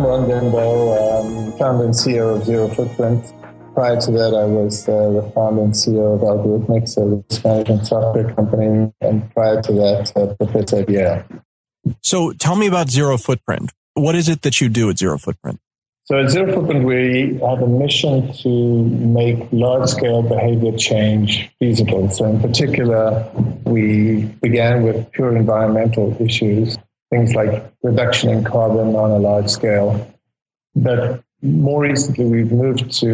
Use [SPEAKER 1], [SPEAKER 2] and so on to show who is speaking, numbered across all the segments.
[SPEAKER 1] I'm Ron Dembo, founder and CEO of Zero Footprint. Prior to that, I was the founder and CEO of Algorithmics, a risk management software company, and prior to that, professor at Yale.
[SPEAKER 2] So tell me about Zero Footprint. What is it that you do at Zero Footprint?
[SPEAKER 1] So at Zero Footprint, we have a mission to make large-scale behavior change feasible. So in particular, we began with pure environmental issues, things like reduction in carbon on a large scale. But more recently, we've moved to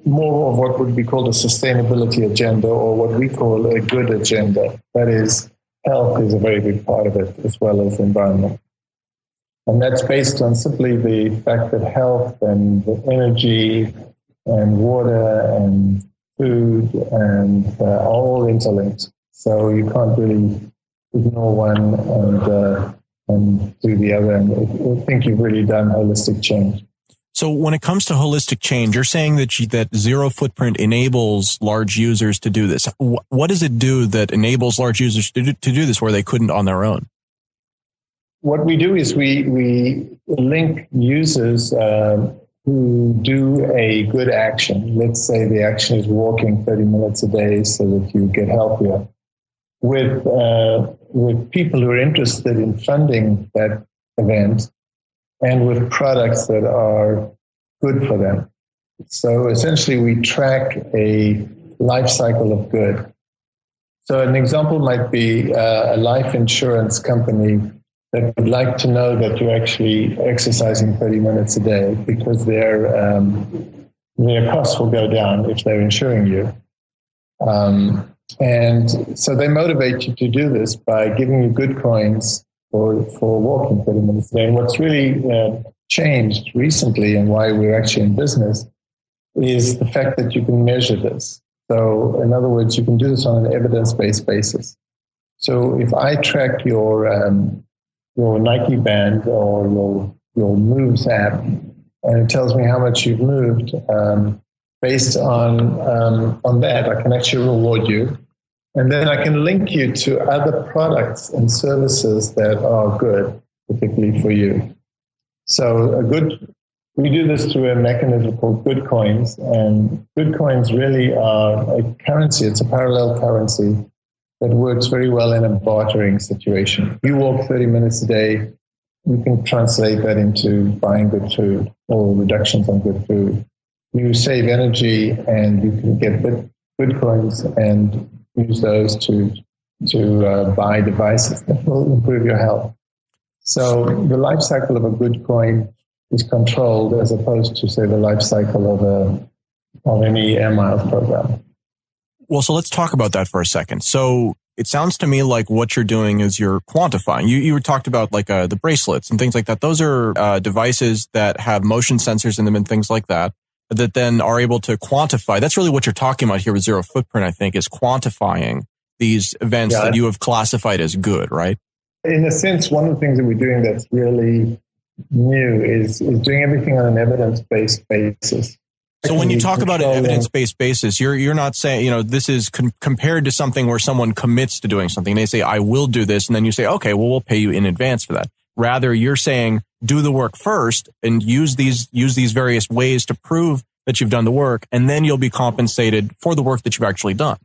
[SPEAKER 1] more of what would be called a sustainability agenda, or what we call a good agenda. That is, health is a very big part of it, as well as environment. And that's based on simply the fact that health and energy and water and food and are all interlinked. So you can't really ignore one and do the other. And I think you've really done holistic change.
[SPEAKER 2] So when it comes to holistic change, you're saying that Zero Footprint enables large users to do this. What does it do that enables large users to do this where they couldn't on their own?
[SPEAKER 1] What we do is we link users who do a good action. Let's say the action is walking 30 minutes a day so that you get healthier, with people who are interested in funding that event and with products that are good for them. So essentially, we track a life cycle of good. So an example might be a life insurance company that would like to know that you're actually exercising 30 minutes a day, because their costs will go down if they're insuring you. And so they motivate you to do this by giving you good coins for walking 30 minutes a day. And what's really changed recently, and why we're actually in business, is the fact that you can measure this. So in other words, you can do this on an evidence-based basis. So if I track your Nike band or your Moves app, and it tells me how much you've moved, based on that, I can actually reward you. And then I can link you to other products and services that are good, particularly for you. So we do this through a mechanism called GoodCoins, and GoodCoins really are a currency. It's a parallel currency that works very well in a bartering situation. You walk 30 minutes a day, you can translate that into buying good food or reductions on good food. You save energy, and you can get good coins and use those to buy devices that will improve your health. So the life cycle of a good coin is controlled, as opposed to, say, the life cycle of any Air Miles program.
[SPEAKER 2] Well, so let's talk about that for a second. So it sounds to me like what you're doing is you're quantifying. You talked about like the bracelets and things like that. Those are devices that have motion sensors in them and things like that then are able to quantify. That's really what you're talking about here with Zero Footprint, I think, is quantifying these events that you have classified as good, right?
[SPEAKER 1] In a sense, one of the things that we're doing that's really new is doing everything on an evidence-based basis.
[SPEAKER 2] So when you talk about an evidence-based basis, you're not saying, this is compared to something where someone commits to doing something. They say, I will do this. And then you say, okay, well, we'll pay you in advance for that. Rather, you're saying, do the work first and use these various ways to prove that you've done the work. And then you'll be compensated for the work that you've actually done.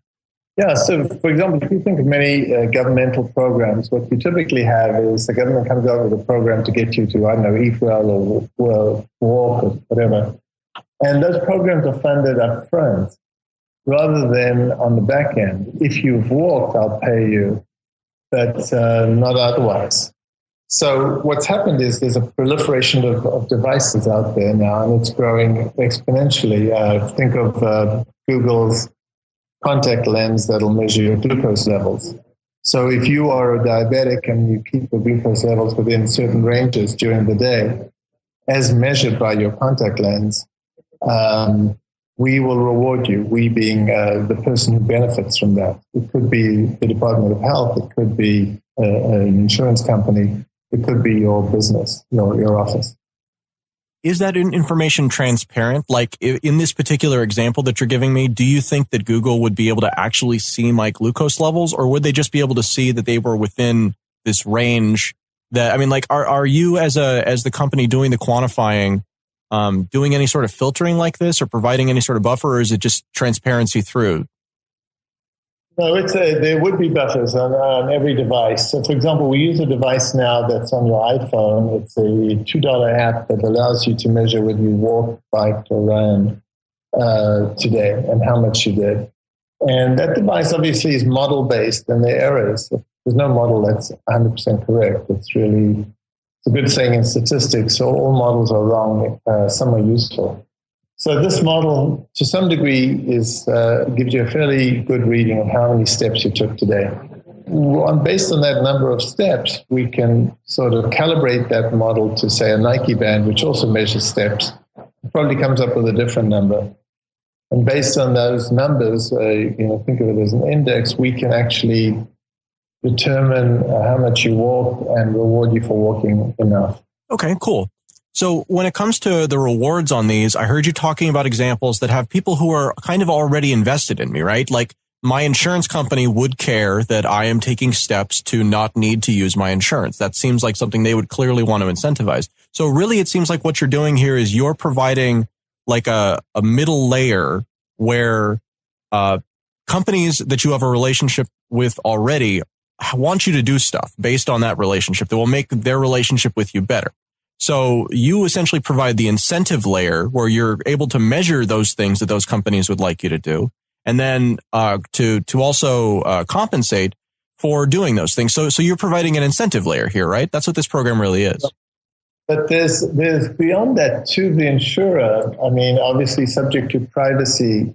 [SPEAKER 1] Yeah. So, for example, if you think of many governmental programs, what you typically have is the government comes out with a program to get you to, I don't know, eat well or walk or whatever. And those programs are funded up front rather than on the back end. If you've walked, I'll pay you, but not otherwise. So what's happened is there's a proliferation of devices out there now, and it's growing exponentially. Think of Google's contact lens that'll measure your glucose levels. So if you are a diabetic and you keep the glucose levels within certain ranges during the day, as measured by your contact lens, we will reward you, we being the person who benefits from that. It could be the Department of Health, it could be an insurance company, it could be your business, your office.
[SPEAKER 2] Is that information transparent? Like in this particular example that you're giving me, do you think that Google would be able to actually see my glucose levels, or would they just be able to see that they were within this range that, I mean, like, are you as the company doing the quantifying, doing any sort of filtering like this or providing any sort of buffer, or is it just transparency through?
[SPEAKER 1] No, there would be buffers on every device. So, for example, we use a device now that's on your iPhone. It's a $2 app that allows you to measure whether you walked, biked, or ran today and how much you did. And that device obviously is model-based, and there are errors. There's no model that's 100% correct. It's a good saying in statistics, so all models are wrong. Some are useful. So this model, to some degree, gives you a fairly good reading of how many steps you took today. Based on that number of steps, we can sort of calibrate that model to, say, a Nike band, which also measures steps. It probably comes up with a different number. And based on those numbers, think of it as an index, we can actually determine how much you walk and reward you for walking enough.
[SPEAKER 2] Okay, cool. So when it comes to the rewards on these, I heard you talking about examples that have people who are kind of already invested in me, right? Like my insurance company would care that I am taking steps to not need to use my insurance. That seems like something they would clearly want to incentivize. So really, it seems like what you're doing here is you're providing like a middle layer where companies that you have a relationship with already want you to do stuff based on that relationship that will make their relationship with you better. So you essentially provide the incentive layer where you're able to measure those things that those companies would like you to do, and then to also compensate for doing those things. So you're providing an incentive layer here, right? That's what this program really is.
[SPEAKER 1] But there's beyond that to the insurer. I mean, obviously subject to privacy.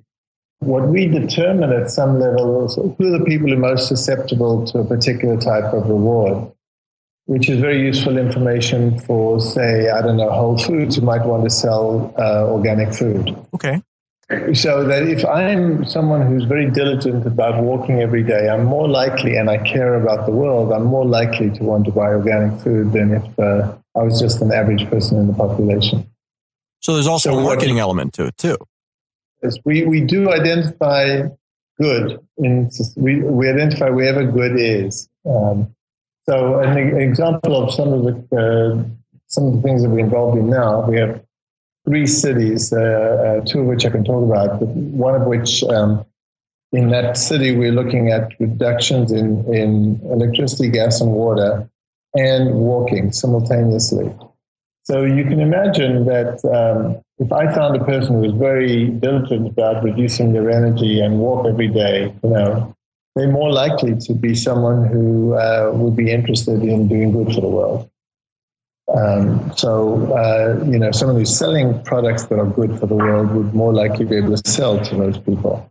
[SPEAKER 1] What we determine at some level is who are the people who are most susceptible to a particular type of reward, which is very useful information for, say, I don't know, Whole Foods who might want to sell organic food.
[SPEAKER 2] Okay.
[SPEAKER 1] So that if I'm someone who's very diligent about walking every day, I'm more likely, and I care about the world, I'm more likely to want to buy organic food than if I was just an average person in the population.
[SPEAKER 2] So there's also a marketing element to it too.
[SPEAKER 1] Yes, we do identify good. We identify wherever good is. So an example of some of the things that we're involved in now, we have 3 cities, 2 of which I can talk about, but one of which in that city we're looking at reductions in electricity, gas, and water, and walking simultaneously. So you can imagine that if I found a person who was very diligent about reducing their energy and walk every day, they're more likely to be someone who would be interested in doing good for the world. Someone who's selling products that are good for the world would more likely be able to sell to those people.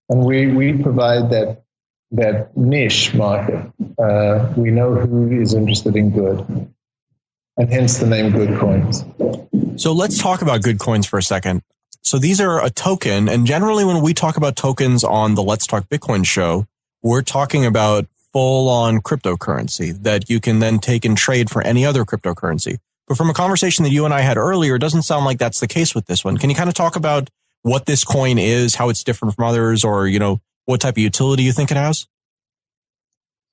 [SPEAKER 1] And we provide that niche market. We know who is interested in good, and hence the name GoodCoins.
[SPEAKER 2] So let's talk about GoodCoins for a second. So these are a token, and generally when we talk about tokens on the Let's Talk Bitcoin show, we're talking about full-on cryptocurrency that you can then take and trade for any other cryptocurrency. But from a conversation that you and I had earlier, it doesn't sound like that's the case with this one. Can you kind of talk about what this coin is, how it's different from others, or, what type of utility you think it has?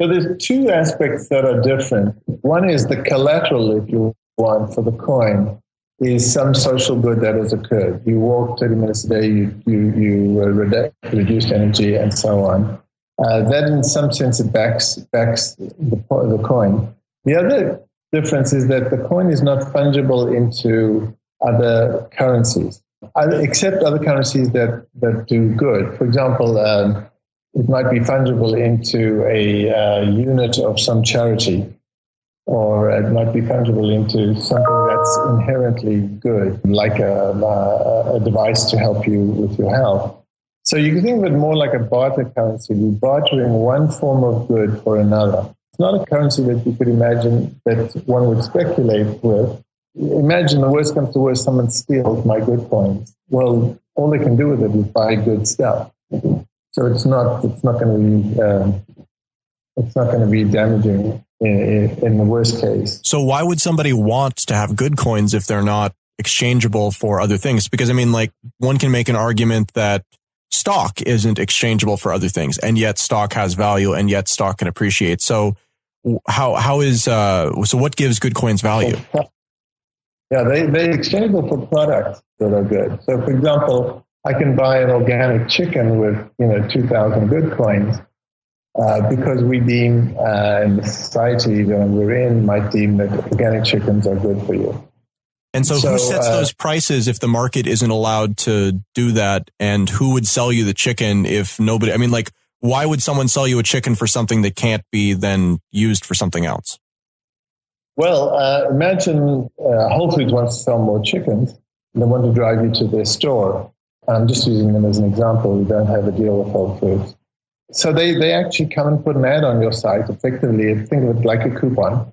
[SPEAKER 1] So there's 2 aspects that are different. One is the collateral, if you want, for the coin is some social good that has occurred. You walk 30 minutes a day, you reduced energy, and so on. That in some sense it backs the coin. The other difference is that the coin is not fungible into other currencies, except other currencies that do good. For example, it might be fungible into a unit of some charity, or it might be fungible into something that's inherently good, like a device to help you with your health. So you can think of it more like a barter currency. You're bartering one form of good for another. It's not a currency that you could imagine that one would speculate with. Imagine the worst comes to worst, someone steals my GoodCoins. Well, all they can do with it is buy good stuff. So it's not going to be damaging in the worst case.
[SPEAKER 2] So why would somebody want to have GoodCoins if they're not exchangeable for other things? Because one can make an argument that stock isn't exchangeable for other things, and yet stock has value, and yet stock can appreciate. So how is so what gives GoodCoins value?
[SPEAKER 1] Yeah, they exchange for products that are good. So, for example, I can buy an organic chicken with 2,000 GoodCoins because we deem in the society that we're in might deem that organic chickens are good for you.
[SPEAKER 2] And so who sets those prices if the market isn't allowed to do that? And who would sell you the chicken if nobody? I mean, like, why would someone sell you a chicken for something that can't be then used for something else?
[SPEAKER 1] Well, imagine Whole Foods wants to sell more chickens. And they want to drive you to their store. I'm just using them as an example. We don't have a deal with Whole Foods. So they actually come and put an ad on your site, effectively. Think of it like a coupon.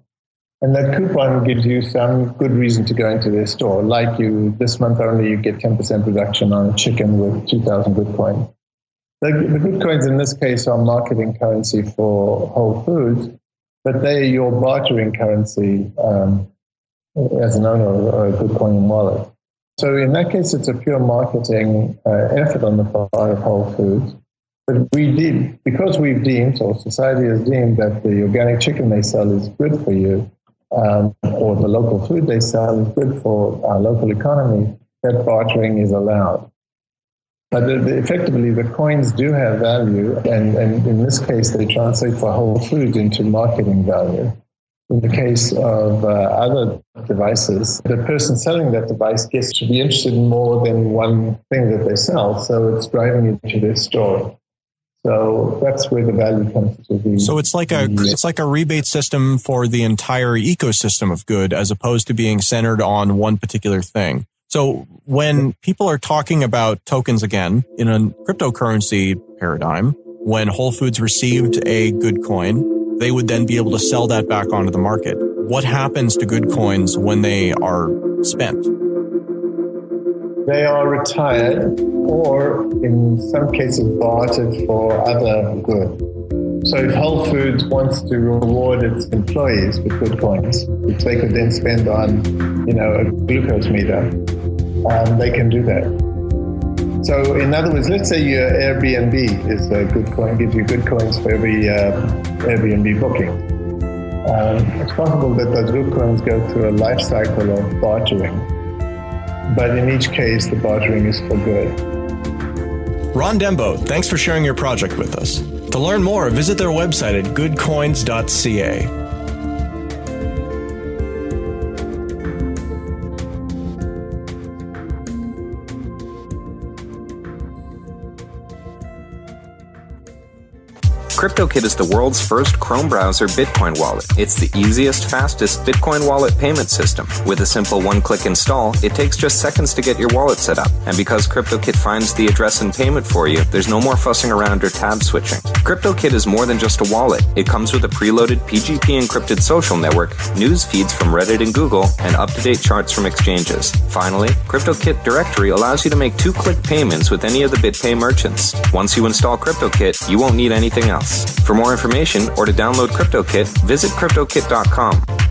[SPEAKER 1] And that coupon gives you some good reason to go into their store. Like this month only, you get 10% reduction on a chicken with 2,000 GoodCoins. The GoodCoins in this case are marketing currency for Whole Foods, but they are your bartering currency as an owner of a GoodCoin wallet. So in that case, it's a pure marketing effort on the part of Whole Foods. But because we've deemed, or society has deemed, that the organic chicken they sell is good for you, or the local food they sell is good for our local economy, that bartering is allowed. But effectively, the coins do have value, and in this case, they translate for Whole Foods into marketing value. In the case of other devices, the person selling that device gets to be interested in more than one thing that they sell, so it's driving you to their store. So that's where the value comes to be.
[SPEAKER 2] So it's like a rebate system for the entire ecosystem of good, as opposed to being centered on one particular thing. So when people are talking about tokens again in a cryptocurrency paradigm, when Whole Foods received a GoodCoin, they would then be able to sell that back onto the market. What happens to GoodCoins when they are spent?
[SPEAKER 1] They are retired, or in some cases bartered for other good. So if Whole Foods wants to reward its employees with GoodCoins, which they could then spend on, a glucose meter, they can do that. So in other words, let's say your Airbnb is a GoodCoin, gives you GoodCoins for every Airbnb booking. It's possible that those GoodCoins go through a life cycle of bartering. But in each case, the bartering is for good.
[SPEAKER 2] Ron Dembo, thanks for sharing your project with us. To learn more, visit their website at GoodCoins.ca.
[SPEAKER 3] CryptoKit is the world's first Chrome browser Bitcoin wallet. It's the easiest, fastest Bitcoin wallet payment system. With a simple one-click install, it takes just seconds to get your wallet set up. And because CryptoKit finds the address and payment for you, there's no more fussing around or tab switching. CryptoKit is more than just a wallet. It comes with a preloaded PGP encrypted social network, news feeds from Reddit and Google, and up-to-date charts from exchanges. Finally, CryptoKit Directory allows you to make two-click payments with any of the BitPay merchants. Once you install CryptoKit, you won't need anything else. For more information or to download CryptoKit, visit CryptoKit.com.